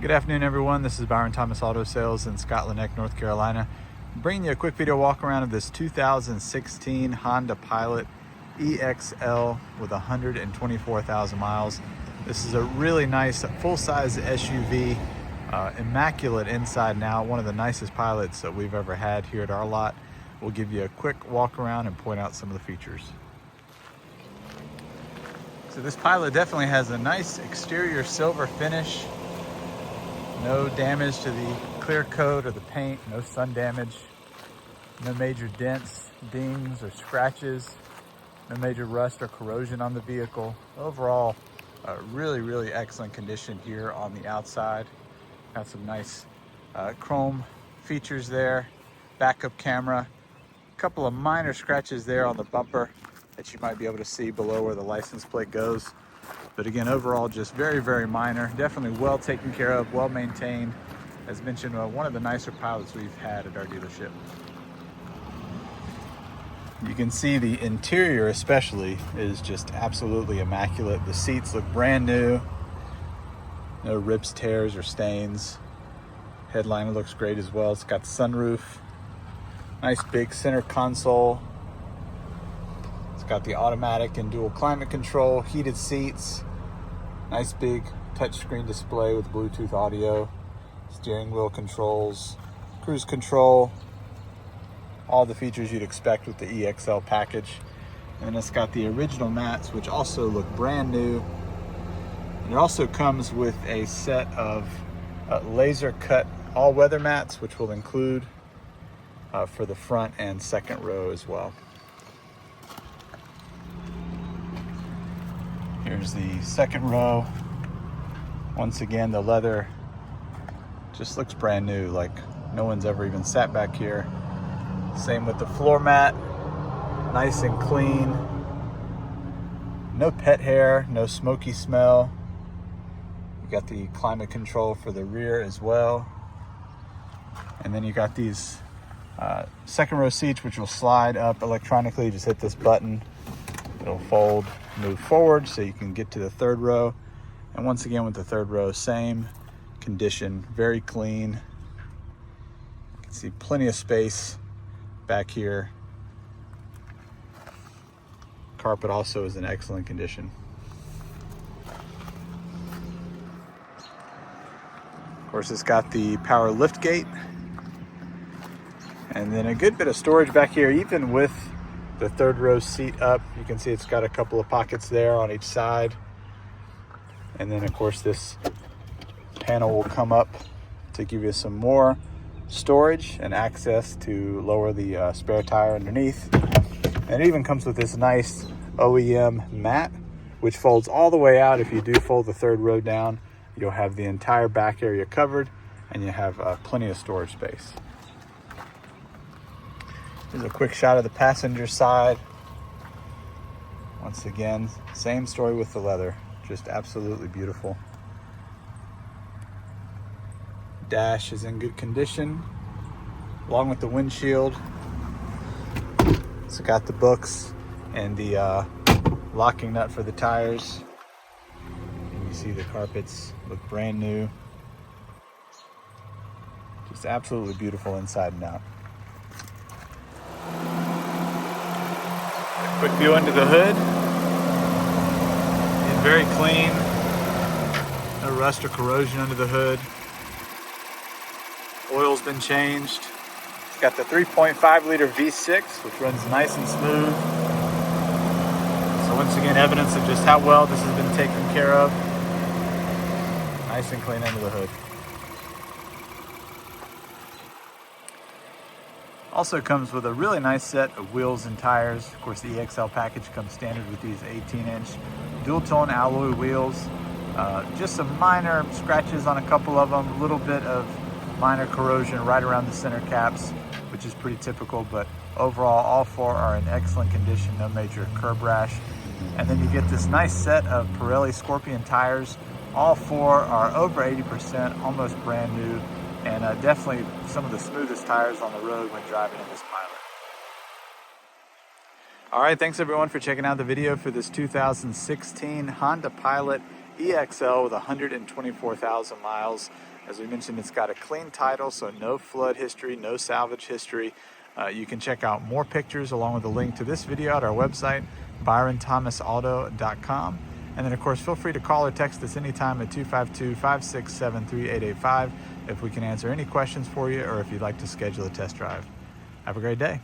Good afternoon, everyone. This is Byron Thomas Auto Sales in Scotland Neck, North Carolina. I'm bringing you a quick video walk around of this 2016 Honda Pilot EXL with 124,000 miles. This is a really nice full-size SUV, immaculate inside and out. One of the nicest Pilots that we've ever had here at our lot. We'll give you a quick walk around and point out some of the features. So this Pilot definitely has a nice exterior silver finish. No damage to the clear coat or the paint, no sun damage, no major dents, dings, or scratches, no major rust or corrosion on the vehicle. Overall, really excellent condition here on the outside. Got some nice chrome features there, backup camera, a couple of minor scratches there on the bumper that you might be able to see below where the license plate goes. But again, overall, just very minor. Definitely well taken care of, well maintained. As mentioned, one of the nicer Pilots we've had at our dealership. You can see the interior especially is just absolutely immaculate. The seats look brand new. No rips, tears, or stains. Headliner looks great as well. It's got the sunroof. Nice big center console. It's got the automatic and dual climate control, heated seats. Nice big touchscreen display with Bluetooth audio, steering wheel controls, cruise control, all the features you'd expect with the EXL package. And then it's got the original mats, which also look brand new. And it also comes with a set of laser cut all-weather mats, which will include for the front and second row as well. Here's the second row. Once again, the leather just looks brand new, like no one's ever even sat back here. Same with the floor mat, nice and clean. No pet hair, no smoky smell. You got the climate control for the rear as well. And then you got these second row seats, which will slide up electronically. Just hit this button. It'll fold, move forward so you can get to the third row. And once again with the third row, same condition, very clean. You can see plenty of space back here. Carpet also is in excellent condition. Of course, it's got the power lift gate. And then a good bit of storage back here, even with the third row seat up. You can see it's got a couple of pockets there on each side. And then of course this panel will come up to give you some more storage and access to lower the spare tire underneath. And it even comes with this nice OEM mat, which folds all the way out. If you do fold the third row down, you'll have the entire back area covered and you have plenty of storage space. Here's a quick shot of the passenger side. Once again, same story with the leather, just absolutely beautiful. Dash is in good condition, along with the windshield. It's got the books and the locking nut for the tires. And you see the carpets look brand new. Just absolutely beautiful inside and out. Quick view under the hood. It's very clean. No rust or corrosion under the hood. Oil's been changed. It's got the 3.5 liter V6, which runs nice and smooth. So once again, evidence of just how well this has been taken care of. Nice and clean under the hood. Also comes with a really nice set of wheels and tires. Of course, the EXL package comes standard with these 18-inch dual-tone alloy wheels. Just some minor scratches on a couple of them, a little bit of minor corrosion right around the center caps, which is pretty typical, but overall, all four are in excellent condition, no major curb rash. And then you get this nice set of Pirelli Scorpion tires. All four are over 80%, almost brand new. And definitely some of the smoothest tires on the road when driving in this Pilot. All right, thanks everyone for checking out the video for this 2016 Honda Pilot EXL with 124,000 miles. As we mentioned, it's got a clean title, so no flood history, no salvage history. You can check out more pictures along with a link to this video at our website, byronthomasauto.com. And then, of course, feel free to call or text us anytime at 252-567-3885 if we can answer any questions for you or if you'd like to schedule a test drive. Have a great day.